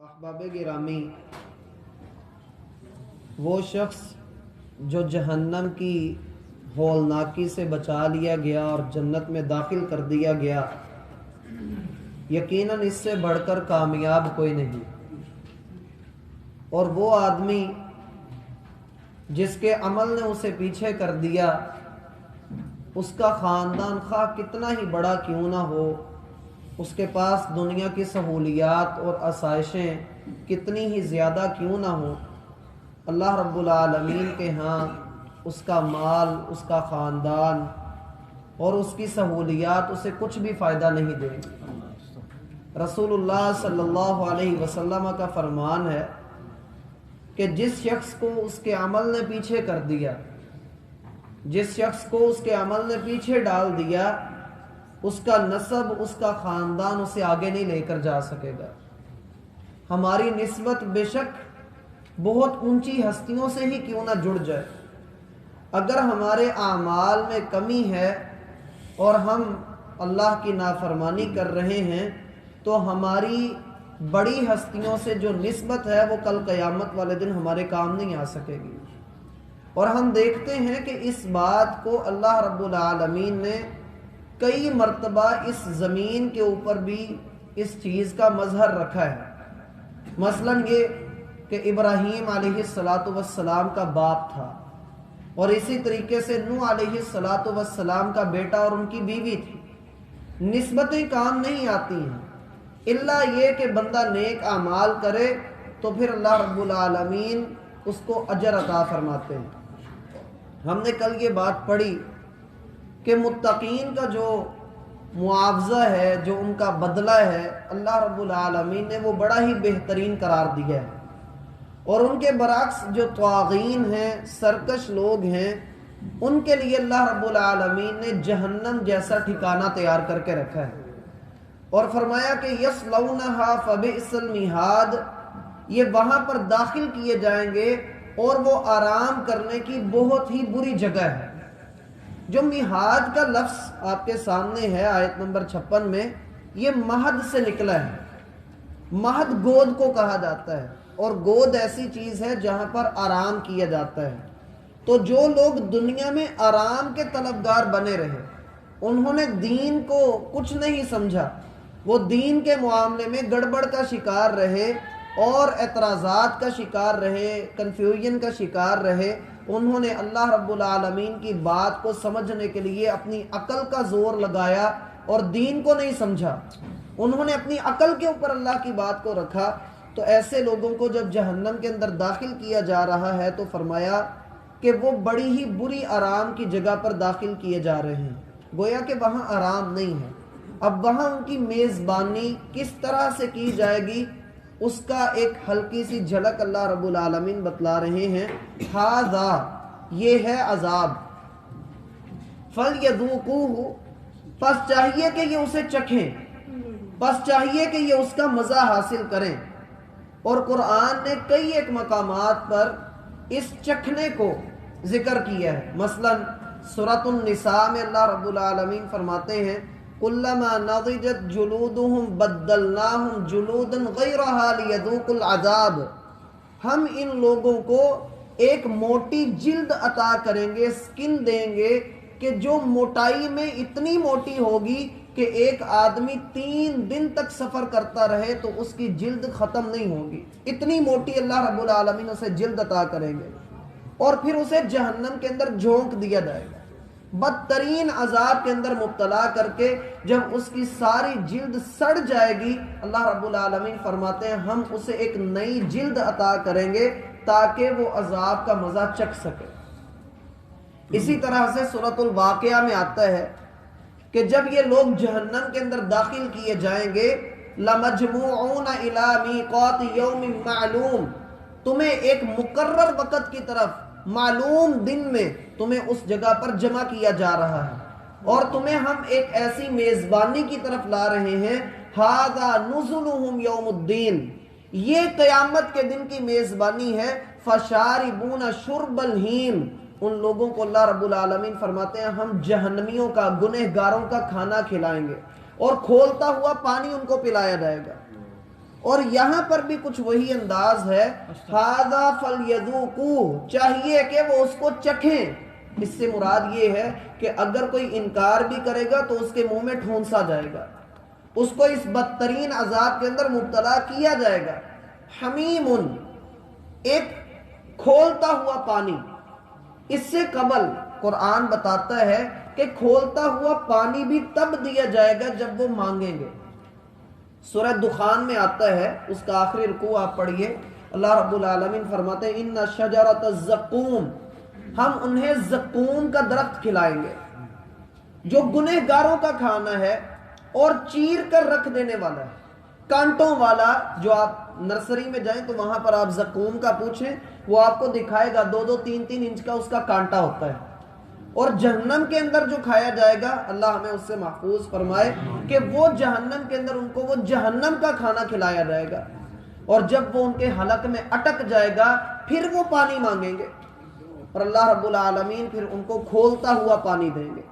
احباب گرامی، وہ شخص جو جہنم کی ہولناکی سے بچا لیا گیا اور جنت میں داخل کر دیا گیا، یقیناً اس سے بڑھ کر کامیاب کوئی نہیں۔ اور وہ آدمی جس کے عمل نے اسے پیچھے کر دیا، اس کا خاندان خواہ کتنا ہی بڑا کیوں نہ ہو، اس کے پاس دنیا کی سہولیات اور آسائشیں کتنی ہی زیادہ کیوں نہ ہو، اللہ رب العالمین کے ہاں اس کا مال، اس کا خاندان اور اس کی سہولیات اسے کچھ بھی فائدہ نہیں دیں گے۔ رسول اللہ صلی اللہ علیہ وسلم کا فرمان ہے کہ جس شخص کو اس کے عمل نے پیچھے کر دیا، جس شخص کو اس کے عمل نے پیچھے ڈال دیا، اس کا نسب، اس کا خاندان اسے آگے نہیں لے کر جا سکے گا۔ ہماری نسبت بے شک بہت اونچی ہستیوں سے ہی کیوں نہ جڑ جائے، اگر ہمارے اعمال میں کمی ہے اور ہم اللہ کی نافرمانی کر رہے ہیں تو ہماری بڑی ہستیوں سے جو نسبت ہے وہ کل قیامت والے دن ہمارے کام نہیں آ سکے گی۔ اور ہم دیکھتے ہیں کہ اس بات کو اللہ رب العالمین نے کئی مرتبہ اس زمین کے اوپر بھی اس چیز کا مظہر رکھا ہے۔ مثلا یہ کہ ابراہیم علیہ السلام کا باپ تھا، اور اسی طریقے سے نوح علیہ السلام کا بیٹا اور ان کی بیوی تھی۔ نسبتیں کام نہیں آتی ہیں، الا یہ کہ بندہ نیک اعمال کرے تو پھر اللہ رب العالمین اس کو اجر عطا فرماتے ہیں۔ ہم نے کل یہ بات پڑھی کہ متقین کا جو معاوضہ ہے، جو ان کا بدلہ ہے، اللہ رب العالمین نے وہ بڑا ہی بہترین قرار دیا ہے، اور ان کے برعکس جو طاغین ہیں، سرکش لوگ ہیں، ان کے لیے اللہ رب العالمین نے جہنم جیسا ٹھکانہ تیار کر کے رکھا ہے، اور فرمایا کہ یصلونھا فبئس المہاد، یہ وہاں پر داخل کیے جائیں گے اور وہ آرام کرنے کی بہت ہی بری جگہ ہے۔ جو میہاد کا لفظ آپ کے سامنے ہے آیت نمبر 56 میں، یہ مہد سے نکلا ہے۔ مہد گود کو کہا جاتا ہے، اور گود ایسی چیز ہے جہاں پر آرام کیا جاتا ہے۔ تو جو لوگ دنیا میں آرام کے طلبگار بنے رہے، انہوں نے دین کو کچھ نہیں سمجھا، وہ دین کے معاملے میں گڑبڑ کا شکار رہے اور اعتراضات کا شکار رہے، کنفیوژن کا شکار رہے، انہوں نے اللہ رب العالمین کی بات کو سمجھنے کے لیے اپنی عقل کا زور لگایا اور دین کو نہیں سمجھا، انہوں نے اپنی عقل کے اوپر اللہ کی بات کو رکھا۔ تو ایسے لوگوں کو جب جہنم کے اندر داخل کیا جا رہا ہے تو فرمایا کہ وہ بڑی ہی بری آرام کی جگہ پر داخل کیے جا رہے ہیں، گویا کہ وہاں آرام نہیں ہے۔ اب وہاں ان کی میزبانی کس طرح سے کی جائے گی، اس کا ایک ہلکی سی جھلک اللہ رب العالمین بتلا رہے ہیں۔ ھذا، یہ ہے عذاب، فَلْيَذُوقُوهُ، پس چاہیے کہ یہ اسے چکھیں، پس چاہیے کہ یہ اس کا مزہ حاصل کریں۔ اور قرآن نے کئی ایک مقامات پر اس چکھنے کو ذکر کیا ہے، مثلا سورۃ النساء میں اللہ رب العالمین فرماتے ہیں کُلَّمَا نَضِجَتْ جُلُودُهُمْ بَدَّلْنَاهُمْ جُلُودًا غَيْرَهَا لِيَذُوقُوا الْعَذَابَ، ہم ان لوگوں کو ایک موٹی جلد عطا کریں گے، سکن دیں گے کہ جو موٹائی میں اتنی موٹی ہوگی کہ ایک آدمی 3 دن تک سفر کرتا رہے تو اس کی جلد ختم نہیں ہوگی، اتنی موٹی اللہ رب العالمین اسے جلد عطا کریں گے، اور پھر اسے جہنم کے اندر جھونک دیا جائے گا، بدترین عذاب کے اندر مبتلا کر کے جب اس کی ساری جلد سڑ جائے گی، اللہ رب العالمین فرماتے ہیں ہم اسے ایک نئی جلد عطا کریں گے تاکہ وہ عذاب کا مزہ چکھ سکے۔ اسی طرح سے سورۃ الواقعہ میں آتا ہے کہ جب یہ لوگ جہنم کے اندر داخل کیے جائیں گے، لَمَجْمُوعُونَ إِلَىٰ مِيقَاتِ يَوْمٍ مَّعْلُومٍ، تمہیں ایک مقرر وقت کی طرف، معلوم دن میں تمہیں اس جگہ پر جمع کیا جا رہا ہے، اور تمہیں ہم ایک ایسی میزبانی کی طرف لا رہے ہیں، هَذَا نُزُلُهُمْ يَوْمُ الدِّينِ، یہ قیامت کے دن کی میزبانی ہے، فَشَارِبُونَ شُرْبَ الْهِيمِ، ان لوگوں کو اللہ رب العالمین فرماتے ہیں ہم جہنمیوں کا، گنہگاروں کا کھانا کھلائیں گے، اور کھولتا ہوا پانی ان کو پلایا جائے گا۔ اور یہاں پر بھی کچھ وہی انداز ہے، ھذا فلیذوقوہ، چاہیے کہ وہ اس کو چکھیں۔ اس سے مراد یہ ہے کہ اگر کوئی انکار بھی کرے گا تو اس کے منہ میں ٹھونسا جائے گا، اس کو اس بدترین عذاب کے اندر مبتلا کیا جائے گا۔ حمیم، ایک کھولتا ہوا پانی۔ اس سے قبل قرآن بتاتا ہے کہ کھولتا ہوا پانی بھی تب دیا جائے گا جب وہ مانگیں گے۔ سورہ دخان میں آتا ہے، اس کا آخری رکوع آپ پڑھیے، اللہ رب العالمین فرماتے ہیں ان شجرۃ الزقوم، ہم انہیں زقوم کا درخت کھلائیں گے جو گنہگاروں کا کھانا ہے اور چیر کر رکھ دینے والا ہے، کانٹوں والا۔ جو آپ نرسری میں جائیں تو وہاں پر آپ زقوم کا پوچھیں، وہ آپ کو دکھائے گا 2-2 3-3 انچ کا اس کا کانٹا ہوتا ہے۔ اور جہنم کے اندر جو کھایا جائے گا، اللہ ہمیں اس سے محفوظ فرمائے، کہ وہ جہنم کے اندر ان کو وہ جہنم کا کھانا کھلایا جائے گا، اور جب وہ ان کے حلق میں اٹک جائے گا پھر وہ پانی مانگیں گے، اور اللہ رب العالمین پھر ان کو کھولتا ہوا پانی دیں گے۔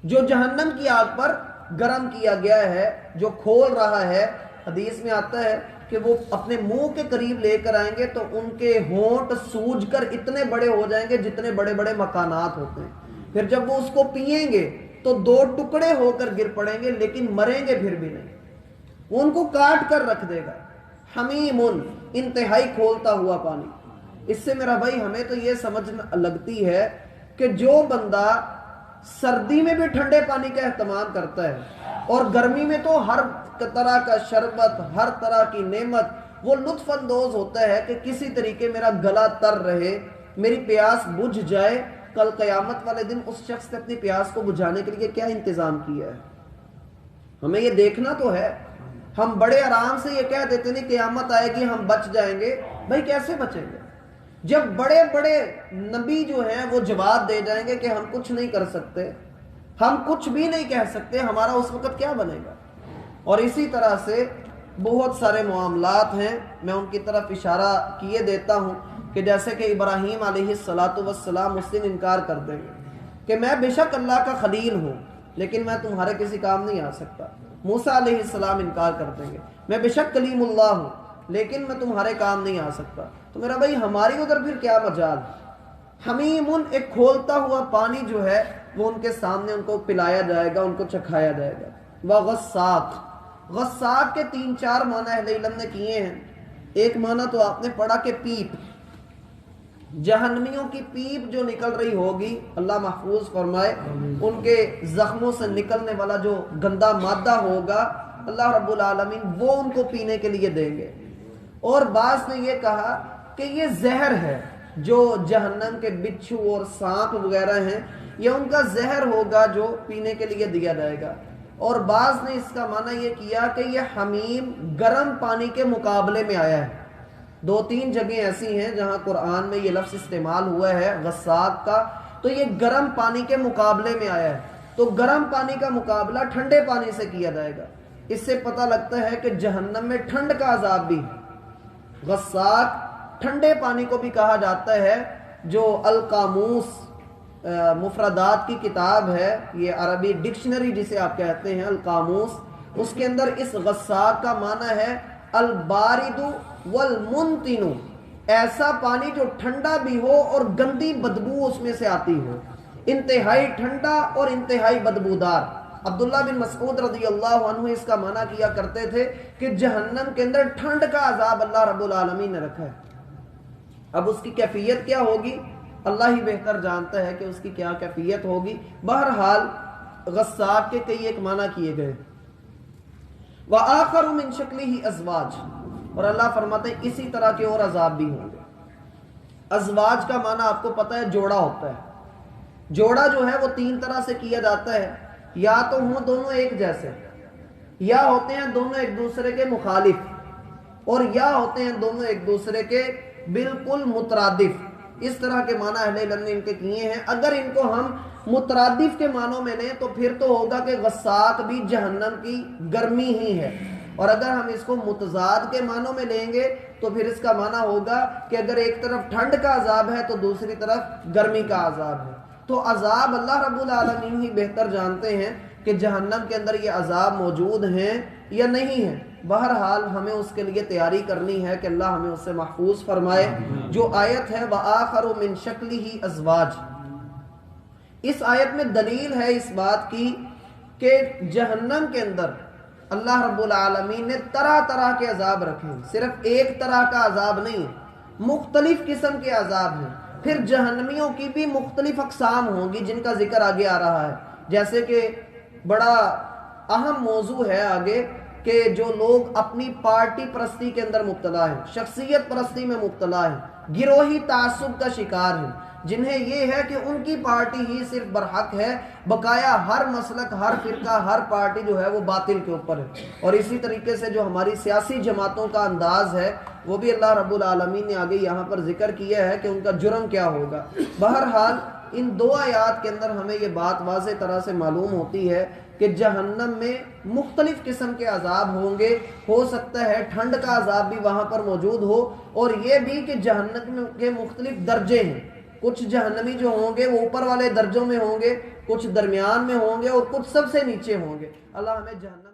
جو جہنم کی آگ پر گرم کیا گیا ہے، جو کھول رہا ہے، حدیث میں آتا ہے کہ وہ اپنے منہ کے قریب لے کر آئیں گے تو ان کے ہونٹ سوج کر اتنے بڑے ہو جائیں گے جتنے بڑے بڑے مکانات ہوتے ہیں۔ پھر جب وہ اس کو پئیں گے تو 2 ٹکڑے ہو کر گر پڑیں گے، لیکن مریں گے پھر بھی نہیں، وہ ان کو کاٹ کر رکھ دے گا۔ حمیم، انتہائی کھولتا ہوا پانی۔ اس سے میرا بھائی ہمیں تو یہ سمجھ لگتی ہے کہ جو بندہ سردی میں بھی ٹھنڈے پانی کا اہتمام کرتا ہے اور گرمی میں تو ہر طرح کا شربت، ہر طرح کی نعمت، وہ لطف اندوز ہوتا ہے کہ کسی طریقے میرا گلا تر رہے، میری پیاس بجھ جائے، کل قیامت والے دن اس شخص نے اپنی پیاس کو بجھانے کے لیے کیا انتظام کیا ہے، ہمیں یہ دیکھنا تو ہے۔ ہم بڑے آرام سے یہ کہہ دیتے نہیں قیامت آئے گی ہم بچ جائیں گے، بھائی کیسے بچیں گے جب بڑے بڑے نبی جو ہیں وہ جواب دے جائیں گے کہ ہم کچھ نہیں کر سکتے، ہم کچھ بھی نہیں کہہ سکتے، ہمارا اس وقت کیا بنے گا؟ اور اسی طرح سے بہت سارے معاملات ہیں، میں ان کی طرف اشارہ کیے دیتا ہوں کہ جیسے کہ ابراہیم علیہ السلام اس دن انکار کر دیں گے کہ میں بے شک اللہ کا خلیل ہوں لیکن میں تمہارے کسی کام نہیں آ سکتا۔ موسیٰ علیہ السلام انکار کر دیں گے، میں بے شک کلیم اللہ ہوں لیکن میں تمہارے کام نہیں آ سکتا۔ تو میرا بھائی ہماری ادھر پھر کیا مجال؟ حمیم، ایک کھولتا ہوا پانی جو ہے وہ ان کے سامنے ان کو پلایا جائے گا، ان کو چکھایا جائے گا۔ وغساق، غساق کے 3-4 معنی اہل علم نے کیے ہیں۔ ایک معنی تو آپ نے پڑھا کہ پیپ، جہنمیوں کی پیپ جو نکل رہی ہوگی، اللہ محفوظ فرمائے، ان کے زخموں سے نکلنے والا جو گندا مادہ ہوگا اللہ رب العالمین وہ ان کو پینے کے لیے دیں گے۔ اور بعض نے یہ کہا کہ یہ زہر ہے، جو جہنم کے بچھو اور سانپ وغیرہ ہیں یہ ان کا زہر ہوگا جو پینے کے لیے دیا جائے گا۔ اور بعض نے اس کا معنی یہ کیا کہ یہ حمیم گرم پانی کے مقابلے میں آیا ہے۔ 2-3 جگہیں ایسی ہیں جہاں قرآن میں یہ لفظ استعمال ہوا ہے غساق کا، تو یہ گرم پانی کے مقابلے میں آیا ہے، تو گرم پانی کا مقابلہ ٹھنڈے پانی سے کیا جائے گا۔ اس سے پتہ لگتا ہے کہ جہنم میں ٹھنڈ کا عذاب بھی ہے۔ غساق ٹھنڈے پانی کو بھی کہا جاتا ہے، جو القاموس مفردات کی کتاب ہے، یہ عربی ڈکشنری جسے آپ کہتے ہیں القاموس، اس کے اندر اس غساق کا معنی ہے البارد والمنتن، ایسا پانی جو ٹھنڈا بھی ہو اور گندی بدبو اس میں سے آتی ہو، انتہائی ٹھنڈا اور انتہائی بدبودار۔ عبداللہ بن مسعود رضی اللہ عنہ اس کا معنی کیا کرتے تھے کہ جہنم کے اندر ٹھنڈ کا عذاب اللہ رب العالمین نے رکھا ہے۔ اب اس کی کیفیت کیا ہوگی اللہ ہی بہتر جانتا ہے کہ اس کی کیا کیفیت ہوگی۔ بہرحال غساق کے کئی ایک معنی کیے گئے۔ وآخر من شکلہ ازواج، اور اللہ فرماتے ہیں اسی طرح کے اور عذاب بھی ہوں گے۔ ازواج کا معنی آپ کو پتہ ہے جوڑا ہوتا ہے۔ جوڑا جو ہے وہ 3 طرح سے کیا جاتا ہے، یا تو ہوں دونوں ایک جیسے، یا ہوتے ہیں دونوں ایک دوسرے کے مخالف، اور یا ہوتے ہیں دونوں ایک دوسرے کے بالکل مترادف۔ اس طرح کے معنی اہل علم نے ان کے کیے ہیں۔ اگر ان کو ہم مترادف کے معنوں میں لیں تو پھر تو ہوگا کہ غساق بھی جہنم کی گرمی ہی ہے، اور اگر ہم اس کو متضاد کے معنوں میں لیں گے تو پھر اس کا معنی ہوگا کہ اگر ایک طرف ٹھنڈ کا عذاب ہے تو دوسری طرف گرمی کا عذاب ہے۔ تو عذاب اللہ رب العالمین ہی بہتر جانتے ہیں کہ جہنم کے اندر یہ عذاب موجود ہیں یا نہیں ہیں۔ بہرحال ہمیں اس کے لیے تیاری کرنی ہے کہ اللہ ہمیں اس سے محفوظ فرمائے۔ جو آیت ہے وَآخَرُ مِن شَكْلِهِ أَزْوَاجٌ، اس آیت میں دلیل ہے اس بات کی کہ جہنم کے اندر اللہ رب العالمین نے طرح طرح کے عذاب رکھے ہیں، صرف ایک طرح کا عذاب نہیں ہے، مختلف قسم کے عذاب ہیں۔ پھر جہنمیوں کی بھی مختلف اقسام ہوں گی جن کا ذکر آگے آ رہا ہے، جیسے کہ بڑا اہم موضوع ہے آگے کہ جو لوگ اپنی پارٹی پرستی کے اندر مبتلا ہیں، شخصیت پرستی میں مبتلا ہیں، گروہی تعصب کا شکار ہیں، جنہیں یہ ہے کہ ان کی پارٹی ہی صرف برحق ہے، بقایا ہر مسلک، ہر فرقہ، ہر پارٹی جو ہے وہ باطل کے اوپر ہے۔ اور اسی طریقے سے جو ہماری سیاسی جماعتوں کا انداز ہے وہ بھی اللہ رب العالمین نے آگے یہاں پر ذکر کیا ہے کہ ان کا جرم کیا ہوگا۔ بہرحال ان دو آیات کے اندر ہمیں یہ بات واضح طرح سے معلوم ہوتی ہے کہ جہنم میں مختلف قسم کے عذاب ہوں گے، ہو سکتا ہے ٹھنڈ کا عذاب بھی وہاں پر موجود ہو، اور یہ بھی کہ جہنم کے مختلف درجے ہیں، کچھ جہنمی جو ہوں گے وہ اوپر والے درجوں میں ہوں گے، کچھ درمیان میں ہوں گے، اور کچھ سب سے نیچے ہوں گے۔ اللہ ہمیں جہنم